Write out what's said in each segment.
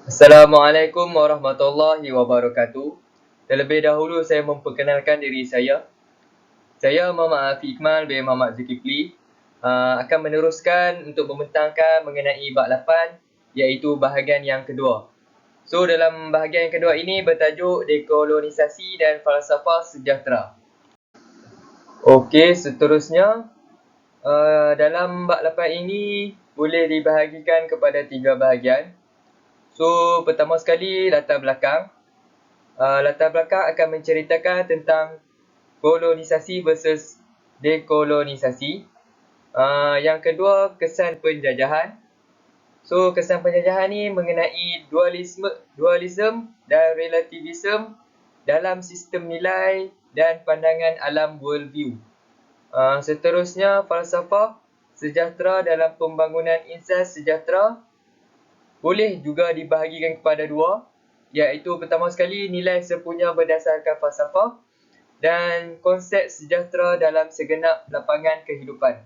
Assalamualaikum warahmatullahi wabarakatuh. Terlebih dahulu saya memperkenalkan diri saya. Saya Muhammad Afiq Ikmal bin Muhammad Zulkifli akan meneruskan untuk membentangkan mengenai bab 8 iaitu bahagian yang kedua. So dalam bahagian yang kedua ini bertajuk dekolonisasi dan falsafah sejahtera. Okey, seterusnya dalam bab 8 ini boleh dibahagikan kepada 3 bahagian. So pertama sekali latar belakang. Latar belakang akan menceritakan tentang kolonisasi versus dekolonisasi. Yang kedua, kesan penjajahan. So, kesan penjajahan ni mengenai dualisme dan relativisme dalam sistem nilai dan pandangan alam worldview. Seterusnya, falsafah sejahtera dalam pembangunan insan sejahtera boleh juga dibahagikan kepada dua, iaitu pertama sekali nilai sepunya berdasarkan falsafah dan konsep sejahtera dalam segenap lapangan kehidupan.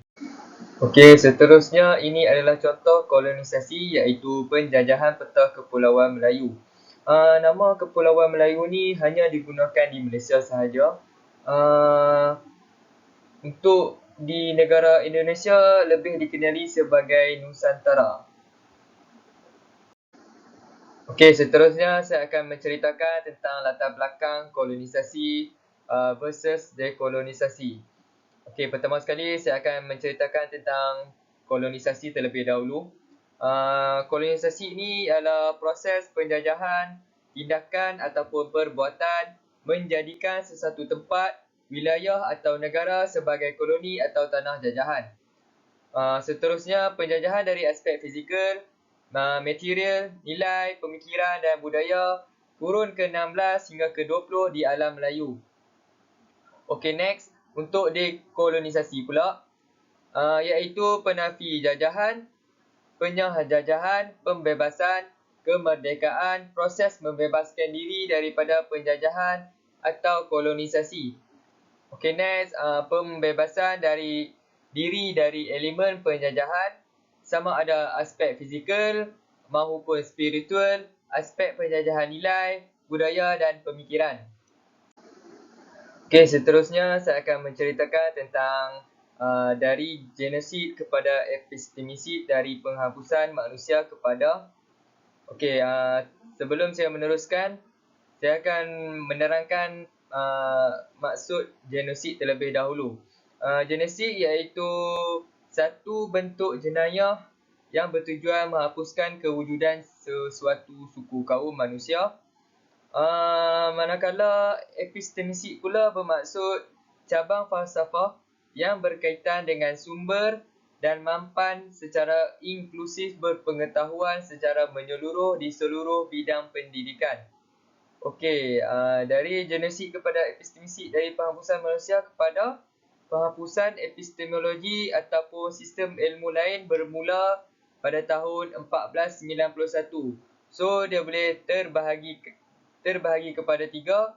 Okey, seterusnya ini adalah contoh kolonisasi iaitu penjajahan peta Kepulauan Melayu. Nama Kepulauan Melayu ni hanya digunakan di Malaysia sahaja. Untuk di negara Indonesia lebih dikenali sebagai Nusantara. Okey, seterusnya saya akan menceritakan tentang latar belakang kolonisasi versus dekolonisasi. Okey, pertama sekali saya akan menceritakan tentang kolonisasi terlebih dahulu. Kolonisasi ini adalah proses penjajahan, tindakan ataupun perbuatan menjadikan sesuatu tempat, wilayah atau negara sebagai koloni atau tanah jajahan. Seterusnya, penjajahan dari aspek fizikal, material, nilai, pemikiran dan budaya turun ke 16 hingga ke 20 di alam Melayu. Okey, next. Untuk dekolonisasi pula, iaitu penafi jajahan, penjajahan, pembebasan, kemerdekaan, proses membebaskan diri daripada penjajahan atau kolonisasi. Okey, next. Pembebasan diri dari elemen penjajahan, sama ada aspek fizikal maupun spiritual, aspek penjajahan nilai, budaya dan pemikiran. Okey, seterusnya saya akan menceritakan tentang dari genosid kepada epistemisid, dari penghapusan manusia kepada. Okey, sebelum saya meneruskan, saya akan menerangkan maksud genosid terlebih dahulu. Genosid iaitu satu bentuk jenayah yang bertujuan menghapuskan kewujudan sesuatu suku kaum manusia. Manakala epistemisid pula bermaksud cabang falsafah yang berkaitan dengan sumber dan mampan secara inklusif berpengetahuan secara menyeluruh di seluruh bidang pendidikan. Okey, dari genosid kepada epistemisid, dari penghapusan manusia kepada penghapusan epistemologi ataupun sistem ilmu lain bermula pada tahun 1491. So, dia boleh terbahagi kepada 3.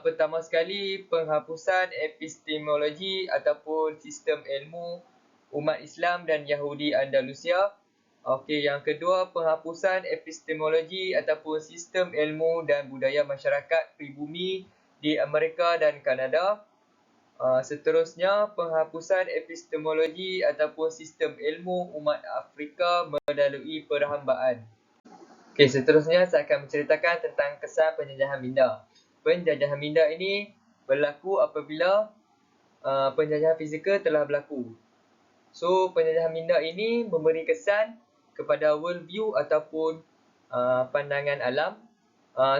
Pertama sekali, penghapusan epistemologi ataupun sistem ilmu umat Islam dan Yahudi Andalusia. Okey, yang kedua, penghapusan epistemologi ataupun sistem ilmu dan budaya masyarakat pribumi di Amerika dan Kanada. Seterusnya, penghapusan epistemologi ataupun sistem ilmu umat Afrika melalui perhambaan. Okey, seterusnya saya akan menceritakan tentang kesan penjajahan minda. Penjajahan minda ini berlaku apabila penjajahan fizikal telah berlaku. So, penjajahan minda ini memberi kesan kepada worldview ataupun pandangan alam.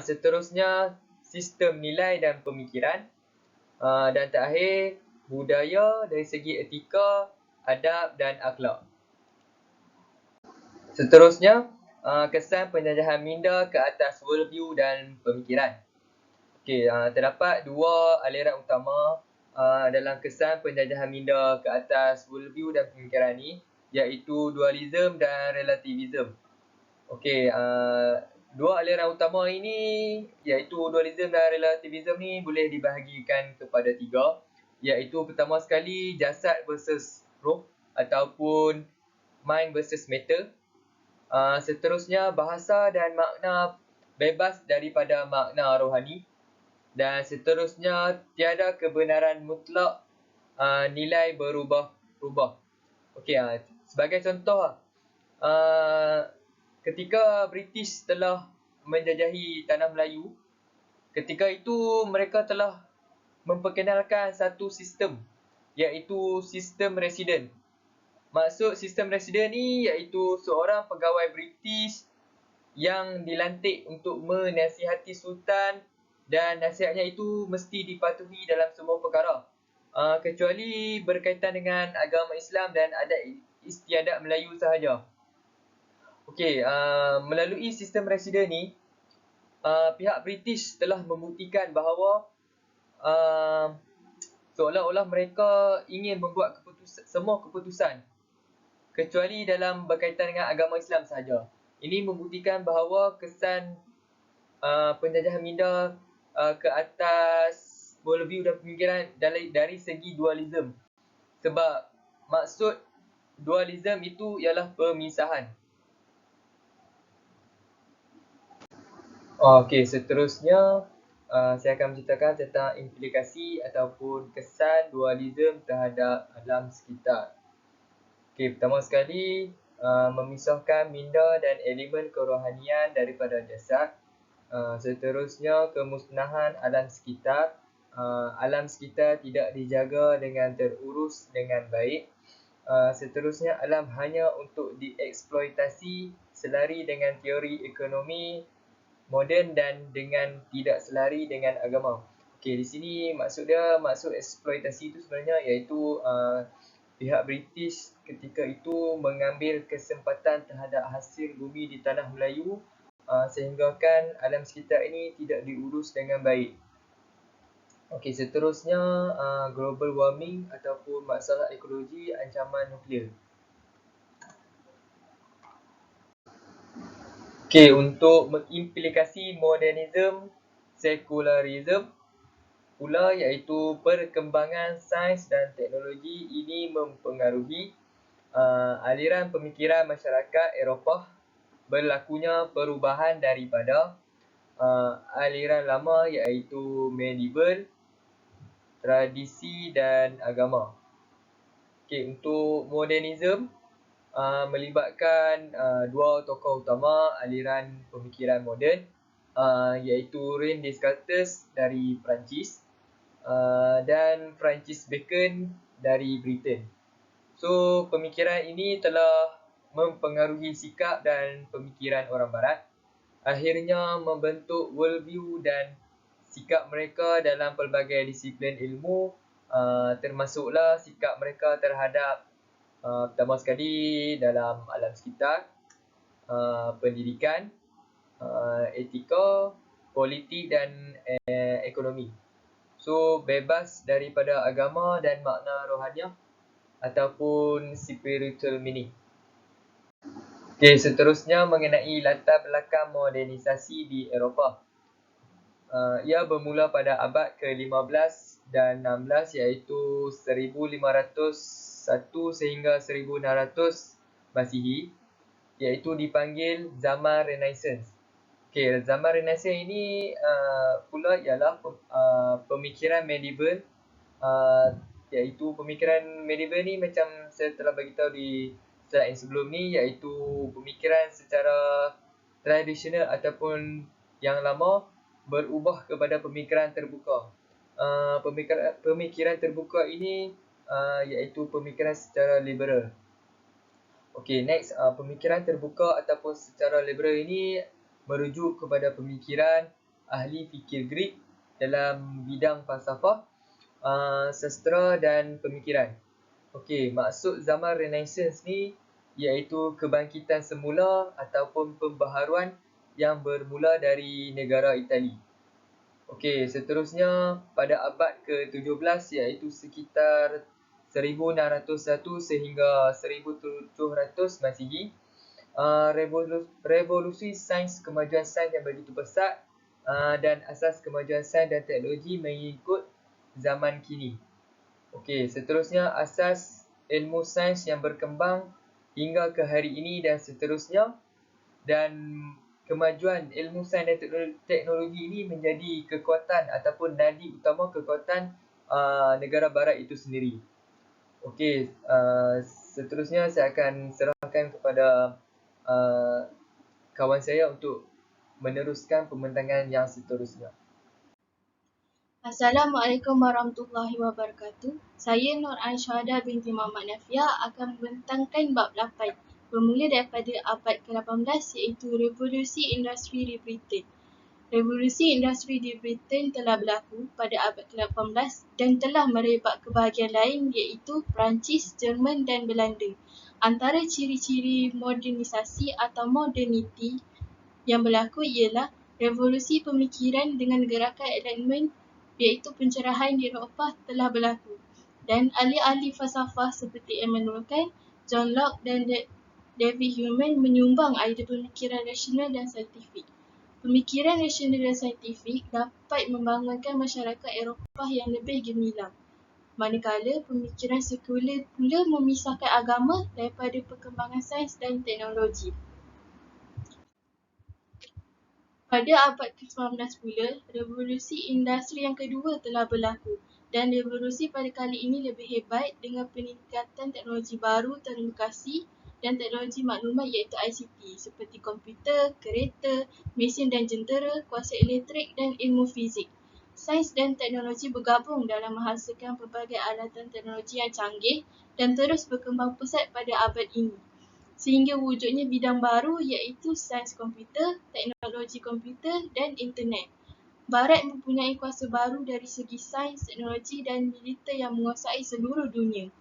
Seterusnya, sistem nilai dan pemikiran. Dan terakhir, budaya dari segi etika, adab dan akhlak. Seterusnya, kesan penjajahan minda ke atas worldview dan pemikiran. Okey, terdapat dua aliran utama dalam kesan penjajahan minda ke atas worldview dan pemikiran ni, iaitu dualisme dan relativisme. Okey, dua aliran utama ini iaitu dualisme dan relativisme ni boleh dibahagikan kepada 3, iaitu pertama sekali jasad versus roh ataupun mind versus matter. Seterusnya, bahasa dan makna bebas daripada makna rohani. Dan seterusnya, tiada kebenaran mutlak, nilai berubah-ubah. Okey, sebagai contoh, ketika British telah menjajahi tanah Melayu, ketika itu mereka telah memperkenalkan satu sistem, iaitu sistem residen. Maksud sistem residen ni iaitu seorang pegawai British yang dilantik untuk menasihati Sultan, dan nasihatnya itu mesti dipatuhi dalam semua perkara, kecuali berkaitan dengan agama Islam dan adat istiadat Melayu sahaja. Okey, melalui sistem residen ni, pihak British telah membuktikan bahawa seolah-olah mereka ingin membuat semua keputusan kecuali dalam berkaitan dengan agama Islam sahaja. Ini membuktikan bahawa kesan penjajahan minda ke atas worldview dan pemikiran dari segi dualism. Sebab maksud dualism itu ialah pemisahan. Okey, seterusnya saya akan menceritakan tentang implikasi ataupun kesan dualism terhadap alam sekitar. Okey, pertama sekali, memisahkan minda dan elemen kerohanian daripada jasad. Seterusnya, kemusnahan alam sekitar. Alam sekitar tidak dijaga dengan terurus dengan baik. Seterusnya, alam hanya untuk dieksploitasi selari dengan teori ekonomi moden dan dengan tidak selari dengan agama. Okey, di sini maksud eksploitasi itu sebenarnya iaitu pihak British ketika itu mengambil kesempatan terhadap hasil bumi di tanah Melayu, sehinggakan alam sekitar ini tidak diurus dengan baik. Okey, seterusnya global warming ataupun masalah ekologi, ancaman nuklear. Okey, untuk mengimplikasi modernism, sekularism pula iaitu perkembangan sains dan teknologi ini mempengaruhi aliran pemikiran masyarakat Eropah. Berlakunya perubahan daripada aliran lama iaitu medieval, tradisi dan agama. Okey, untuk modernism melibatkan dua tokoh utama aliran pemikiran moden, iaitu René Descartes dari Perancis dan Francis Bacon dari Britain. So, pemikiran ini telah mempengaruhi sikap dan pemikiran orang Barat, akhirnya membentuk worldview dan sikap mereka dalam pelbagai disiplin ilmu, termasuklah sikap mereka terhadap pertama sekali dalam alam sekitar, pendidikan, etika, politik dan ekonomi. So, bebas daripada agama dan makna rohaniah ataupun spiritual meaning. Okey, seterusnya mengenai latar belakang modernisasi di Eropah. Ia bermula pada abad ke-15 dan 16 iaitu 1501 sehingga 1600 Masihi, iaitu dipanggil zaman Renaissance. Okey, zaman Renaissance ini pula ialah pemikiran medieval, iaitu pemikiran medieval ni macam saya telah beritahu di slide yang sebelum ni, iaitu pemikiran secara tradisional ataupun yang lama berubah kepada pemikiran terbuka. Pemikiran terbuka ini iaitu pemikiran secara liberal. Okey, next, pemikiran terbuka ataupun secara liberal ini merujuk kepada pemikiran ahli fikir Greek dalam bidang falsafah, sastra dan pemikiran. Okey, maksud zaman Renaissance ni iaitu kebangkitan semula ataupun pembaharuan yang bermula dari negara Itali. Okey, seterusnya pada abad ke-17 iaitu sekitar 1601 sehingga 1700 Masihi, revolusi sains, kemajuan sains yang begitu pesat dan asas kemajuan sains dan teknologi mengikut zaman kini. Okey, seterusnya asas ilmu sains yang berkembang hingga ke hari ini dan seterusnya. dan kemajuan ilmu sains dan teknologi ini menjadi kekuatan ataupun nadi utama kekuatan negara barat itu sendiri. Okey, seterusnya saya akan serahkan kepada kawan saya untuk meneruskan pembintangan yang seterusnya. Assalamualaikum warahmatullahi wabarakatuh. Saya Nur Aisyada binti Muhammad Nafia akan membentangkan bab 8 bermula daripada abad ke-18 iaitu Revolusi Industri di Britain. Revolusi industri di Britain telah berlaku pada abad ke-18 dan telah merebak ke bahagian lain iaitu Perancis, Jerman dan Belanda. Antara ciri-ciri modernisasi atau moderniti yang berlaku ialah revolusi pemikiran dengan gerakan Enlightenment iaitu pencerahan di Eropah telah berlaku dan ahli-ahli falsafah seperti Immanuel Kant, John Locke dan David Hume menyumbang idea pemikiran rasional dan saintifik. Pemikiran rasional dan saintifik dapat membangunkan masyarakat Eropah yang lebih gemilang. Manakala pemikiran sekular pula memisahkan agama daripada perkembangan sains dan teknologi. Pada abad ke-19 pula, revolusi industri yang kedua telah berlaku dan revolusi pada kali ini lebih hebat dengan peningkatan teknologi baru telekomunikasi dan teknologi maklumat iaitu ICT seperti komputer, kereta, mesin dan jentera, kuasa elektrik dan ilmu fizik. Sains dan teknologi bergabung dalam menghasilkan pelbagai alatan teknologi yang canggih dan terus berkembang pesat pada abad ini. Sehingga wujudnya bidang baru iaitu sains komputer, teknologi komputer dan internet. Barat mempunyai kuasa baru dari segi sains, teknologi dan militer yang menguasai seluruh dunia.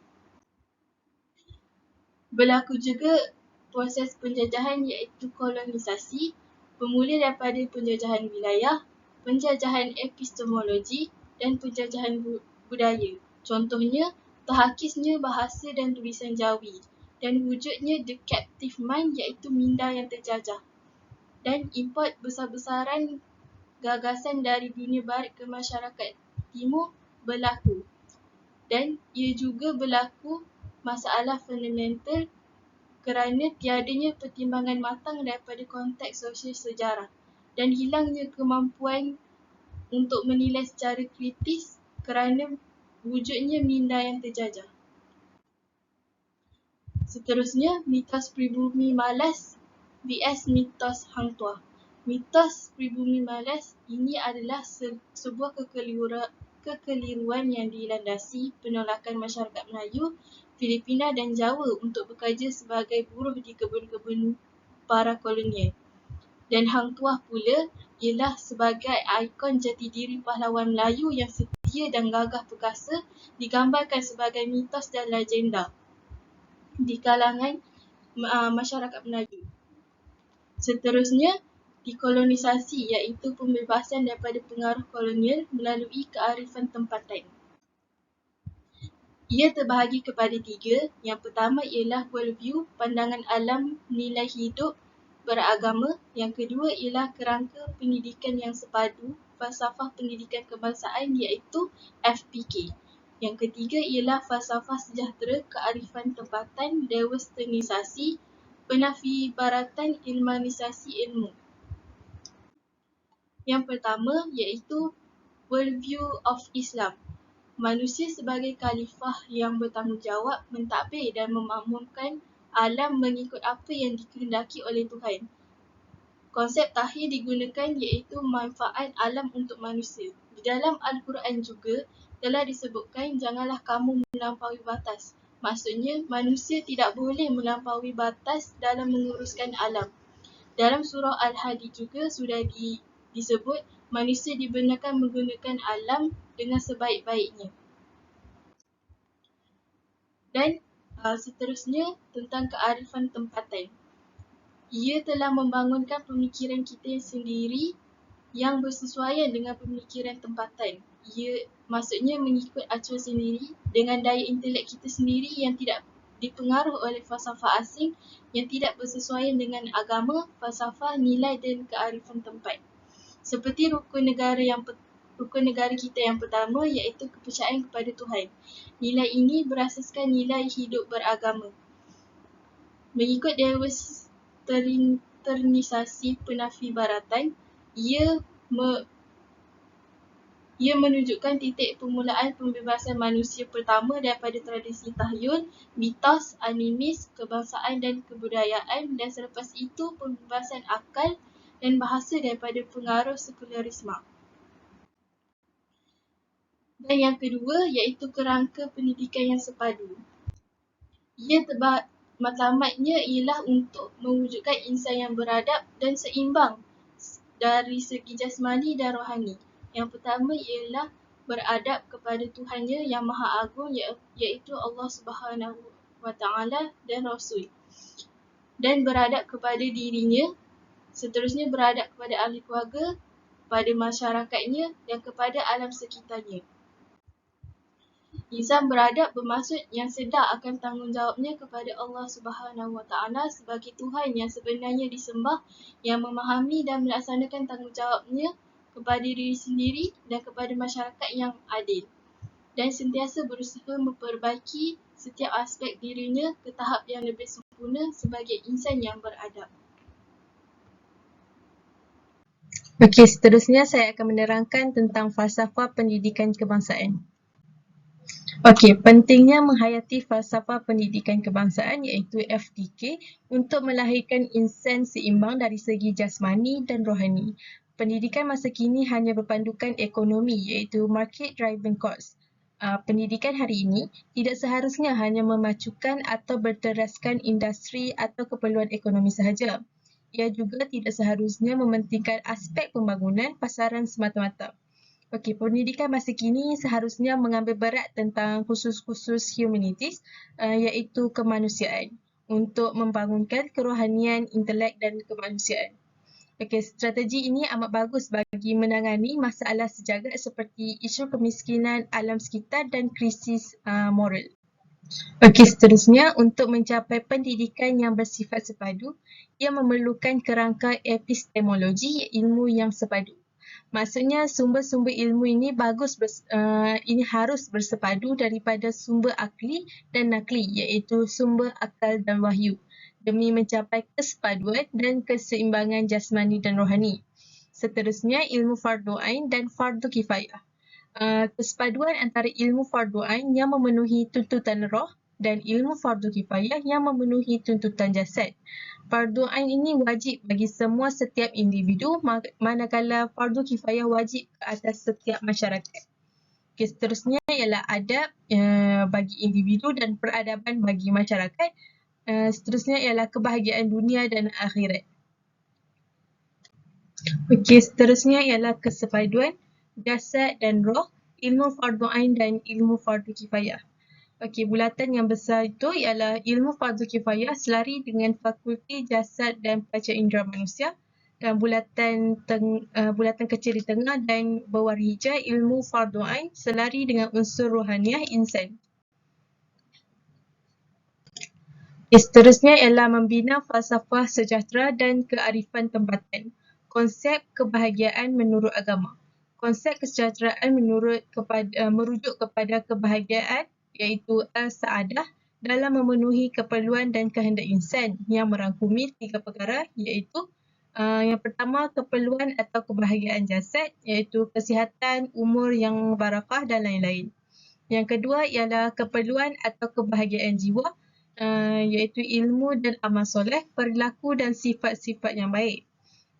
Berlaku juga proses penjajahan iaitu kolonisasi, bermula daripada penjajahan wilayah, penjajahan epistemologi dan penjajahan budaya. Contohnya, terhakisnya bahasa dan tulisan Jawi dan wujudnya the captive mind iaitu minda yang terjajah dan import besar-besaran gagasan dari dunia barat ke masyarakat timur berlaku dan ia juga berlaku masalah fundamental kerana tiadanya pertimbangan matang daripada konteks sosial sejarah dan hilangnya kemampuan untuk menilai secara kritis kerana wujudnya minda yang terjajah. Seterusnya, mitos pribumi malas vs mitos hang tuah. Mitos pribumi malas ini adalah sebuah kekeliruan yang dilandasi penolakan masyarakat Melayu, Filipina dan Jawa untuk bekerja sebagai buruh di kebun-kebun para kolonial. Dan hang tuah pula ialah sebagai ikon jati diri pahlawan Melayu yang setia dan gagah perkasa digambarkan sebagai mitos dan legenda di kalangan masyarakat Melayu. Seterusnya, dekolonisasi iaitu pembebasan daripada pengaruh kolonial melalui kearifan tempatan. Ia terbahagi kepada 3. Yang pertama ialah worldview, pandangan alam, nilai hidup beragama. Yang kedua ialah kerangka pendidikan yang sepadu, falsafah pendidikan kebangsaan iaitu FPK. Yang ketiga ialah falsafah sejahtera, kearifan tempatan, dewesternisasi, penafibaratan, ilmanisasi ilmu. Yang pertama iaitu worldview of Islam. Manusia sebagai khalifah yang bertanggungjawab mentadbir dan memakmurkan alam mengikut apa yang dikehendaki oleh Tuhan. Konsep takhir digunakan iaitu manfaat alam untuk manusia. Di dalam Al-Quran juga telah disebutkan janganlah kamu melampaui batas. Maksudnya manusia tidak boleh melampaui batas dalam menguruskan alam. Dalam surah Al-Hadid juga sudah disebut manusia dibenarkan menggunakan alam dengan sebaik-baiknya. Dan seterusnya tentang kearifan tempatan. Ia telah membangunkan pemikiran kita sendiri yang bersesuaian dengan pemikiran tempatan. Ia maksudnya mengikut acuan sendiri dengan daya intelek kita sendiri yang tidak dipengaruh oleh falsafah asing yang tidak bersesuaian dengan agama, falsafah, nilai dan kearifan tempat. Seperti rukun negara kita yang pertama iaitu kepercayaan kepada Tuhan. Nilai ini berasaskan nilai hidup beragama. Mengikut modernisasi penafibaratan. Ia menunjukkan titik permulaan pembebasan manusia pertama daripada tradisi tahyul, mitos, animis, kebangsaan dan kebudayaan, dan selepas itu pembebasan akal dan bahasa daripada pengaruh sekularisme. Dan yang kedua iaitu kerangka pendidikan yang sepadu. Matlamatnya ialah untuk mewujudkan insan yang beradab dan seimbang dari segi jasmani dan rohani. Yang pertama ialah beradab kepada Tuhannya yang Maha Agung, iaitu Allah Subhanahu wa Ta'ala dan Rasul. Dan beradab kepada dirinya, seterusnya beradab kepada ahli keluarga, kepada masyarakatnya dan kepada alam sekitarnya. Insan beradab bermaksud yang sedar akan tanggungjawabnya kepada Allah Subhanahu wa Ta'ala sebagai Tuhan yang sebenarnya disembah, yang memahami dan melaksanakan tanggungjawabnya kepada diri sendiri dan kepada masyarakat yang adil, dan sentiasa berusaha memperbaiki setiap aspek dirinya ke tahap yang lebih sempurna sebagai insan yang beradab. Okey, seterusnya saya akan menerangkan tentang falsafah pendidikan kebangsaan. Okey, pentingnya menghayati falsafah pendidikan kebangsaan iaitu FDK untuk melahirkan insan seimbang dari segi jasmani dan rohani. Pendidikan masa kini hanya berpandukan ekonomi iaitu market driven course. Pendidikan hari ini tidak seharusnya hanya memacukan atau berteraskan industri atau keperluan ekonomi sahaja. Ia juga tidak seharusnya mementingkan aspek pembangunan pasaran semata-mata. Okey, pendidikan masa kini seharusnya mengambil berat tentang khusus-khusus humanities iaitu kemanusiaan untuk membangunkan kerohanian, intelek dan kemanusiaan. Okey, strategi ini amat bagus bagi menangani masalah sejagat seperti isu kemiskinan, alam sekitar dan krisis moral. Okey, seterusnya untuk mencapai pendidikan yang bersifat sepadu, ia memerlukan kerangka epistemologi, ilmu yang sepadu. Maksudnya sumber-sumber ilmu ini ini harus bersepadu daripada sumber akli dan nakli iaitu sumber akal dan wahyu demi mencapai kesepaduan dan keseimbangan jasmani dan rohani. Seterusnya ilmu fardu ain dan fardu kifayah. Kesepaduan antara ilmu fardu ain yang memenuhi tuntutan roh dan ilmu fardu kifayah yang memenuhi tuntutan jasad. Fardu ain ini wajib bagi setiap individu, manakala fardu kifayah wajib ke atas setiap masyarakat. Okay, seterusnya ialah adab bagi individu dan peradaban bagi masyarakat. Seterusnya ialah kebahagiaan dunia dan akhirat. Okey, seterusnya ialah kesepaduan jasad dan roh, ilmu fardu ain dan ilmu fardu kifayah. Okey, bulatan yang besar itu ialah ilmu fardu kifayah selari dengan fakulti jasad dan panca indera manusia, dan bulatan kecil di tengah dan berwarna hijau ilmu fardu ain selari dengan unsur rohaniah insan. Seterusnya ialah membina falsafah sejahtera dan kearifan tempatan. Konsep kebahagiaan menurut agama. Konsep kesejahteraan merujuk kepada kebahagiaan iaitu as-sa'adah dalam memenuhi keperluan dan kehendak insan yang merangkumi 3 perkara iaitu yang pertama keperluan atau kebahagiaan jasad iaitu kesihatan, umur yang barakah dan lain-lain. Yang kedua ialah keperluan atau kebahagiaan jiwa iaitu ilmu dan amal soleh, perilaku dan sifat-sifat yang baik.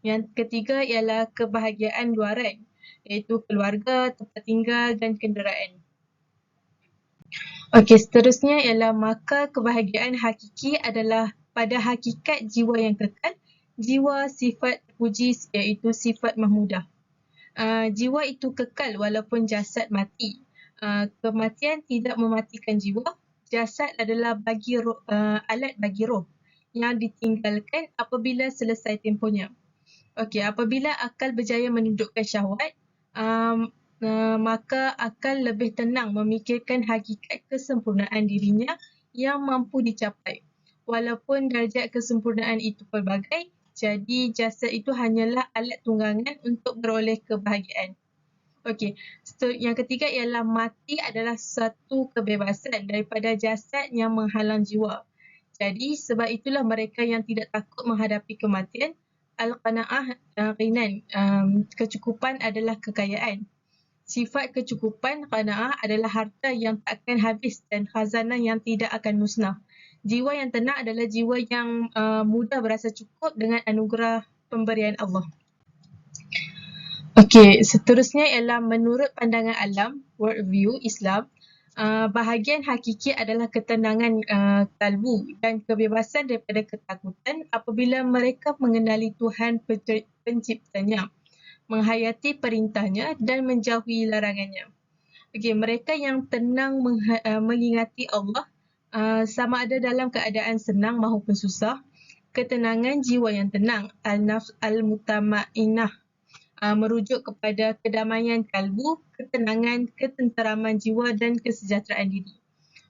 Yang ketiga ialah kebahagiaan luaran iaitu keluarga, tempat tinggal dan kenderaan. Okey, seterusnya ialah maka kebahagiaan hakiki adalah pada hakikat jiwa yang kekal, jiwa sifat puji iaitu sifat mahmudah. Jiwa itu kekal walaupun jasad mati. Kematian tidak mematikan jiwa. Jasad adalah alat bagi roh yang ditinggalkan apabila selesai tempohnya. Okey, apabila akal berjaya menundukkan syahwat, maka akal lebih tenang memikirkan hakikat kesempurnaan dirinya yang mampu dicapai. Walaupun darjat kesempurnaan itu pelbagai, jadi jasad itu hanyalah alat tunggangan untuk beroleh kebahagiaan. Okey, yang ketiga ialah mati adalah satu kebebasan daripada jasad yang menghalang jiwa. Jadi sebab itulah mereka yang tidak takut menghadapi kematian. Al-qanaah ghinan, kecukupan adalah kekayaan. Sifat kecukupan qanaah adalah harta yang tak akan habis dan khazanah yang tidak akan musnah. Jiwa yang tenang adalah jiwa yang mudah berasa cukup dengan anugerah pemberian Allah. Okey, seterusnya ialah menurut pandangan alam, worldview Islam, bahagian hakiki adalah ketenangan kalbu dan kebebasan daripada ketakutan apabila mereka mengenali Tuhan penciptanya, menghayati perintahnya dan menjauhi larangannya. Okey, mereka yang tenang mengingati Allah sama ada dalam keadaan senang maupun susah. Ketenangan jiwa yang tenang, al-nafs al-mutamainah, merujuk kepada kedamaian kalbu, ketenangan, ketenteraman jiwa dan kesejahteraan diri.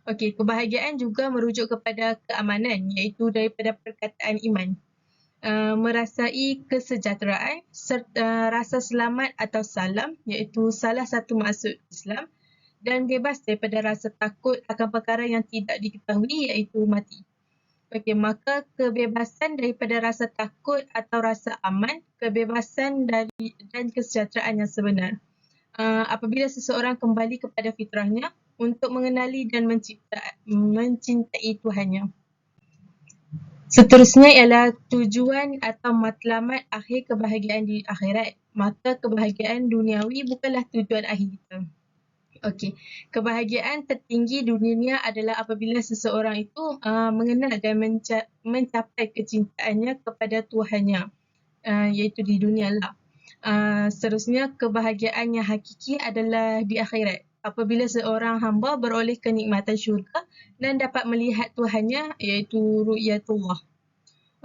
Okey, kebahagiaan juga merujuk kepada keamanan iaitu daripada perkataan iman. Merasai kesejahteraan serta rasa selamat atau salam iaitu salah satu maksud Islam, dan bebas daripada rasa takut akan perkara yang tidak diketahui iaitu mati. Okey, maka kebebasan daripada rasa takut atau rasa aman, kebebasan dan kesejahteraan yang sebenar. Apabila seseorang kembali kepada fitrahnya untuk mengenali dan mencintai Tuhannya. Seterusnya ialah tujuan atau matlamat akhir kebahagiaan di akhirat. Maka kebahagiaan duniawi bukanlah tujuan akhir kita. Okey, kebahagiaan tertinggi di dunia adalah apabila seseorang itu mengenal dan mencapai kecintaannya kepada Tuhannya, iaitu di dunia lah. Seterusnya, kebahagiaan yang hakiki adalah di akhirat. Apabila seorang hamba beroleh kenikmatan syurga dan dapat melihat Tuhannya iaitu ru'yatullah.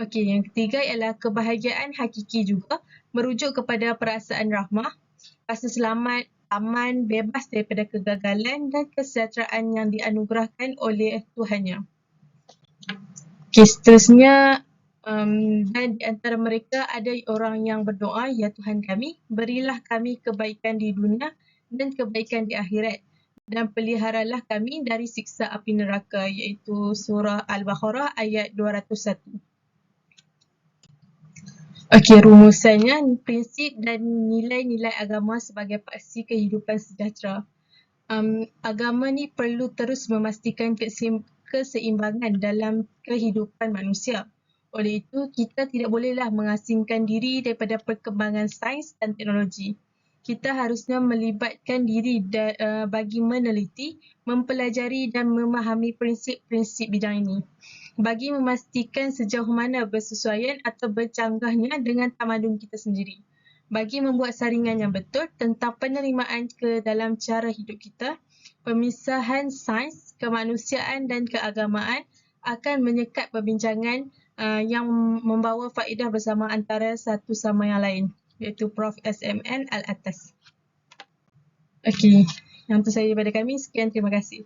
Okey, yang ketiga ialah kebahagiaan hakiki juga merujuk kepada perasaan rahmah, rasa selamat, aman, bebas daripada kegagalan dan kesejahteraan yang dianugerahkan oleh Tuhannya. Okey, seterusnya dan di antara mereka ada orang yang berdoa, ya Tuhan kami, berilah kami kebaikan di dunia dan kebaikan di akhirat dan peliharalah kami dari siksa api neraka iaitu surah Al-Baqarah ayat 201. Okey, rumusannya, prinsip dan nilai-nilai agama sebagai paksi kehidupan sejahtera. Agama ni perlu terus memastikan keseimbangan dalam kehidupan manusia. Oleh itu, kita tidak bolehlah mengasingkan diri daripada perkembangan sains dan teknologi. Kita harusnya melibatkan diri bagi meneliti, mempelajari dan memahami prinsip-prinsip bidang ini, bagi memastikan sejauh mana bersesuaian atau bercanggahnya dengan tamadun kita sendiri, bagi membuat saringan yang betul tentang penerimaan ke dalam cara hidup kita. Pemisahan sains, kemanusiaan dan keagamaan akan menyekat perbincangan yang membawa faedah bersama antara satu sama yang lain, iaitu Prof. SMN Al-Atas. Okey, yang itu sahaja daripada kami. Sekian, terima kasih.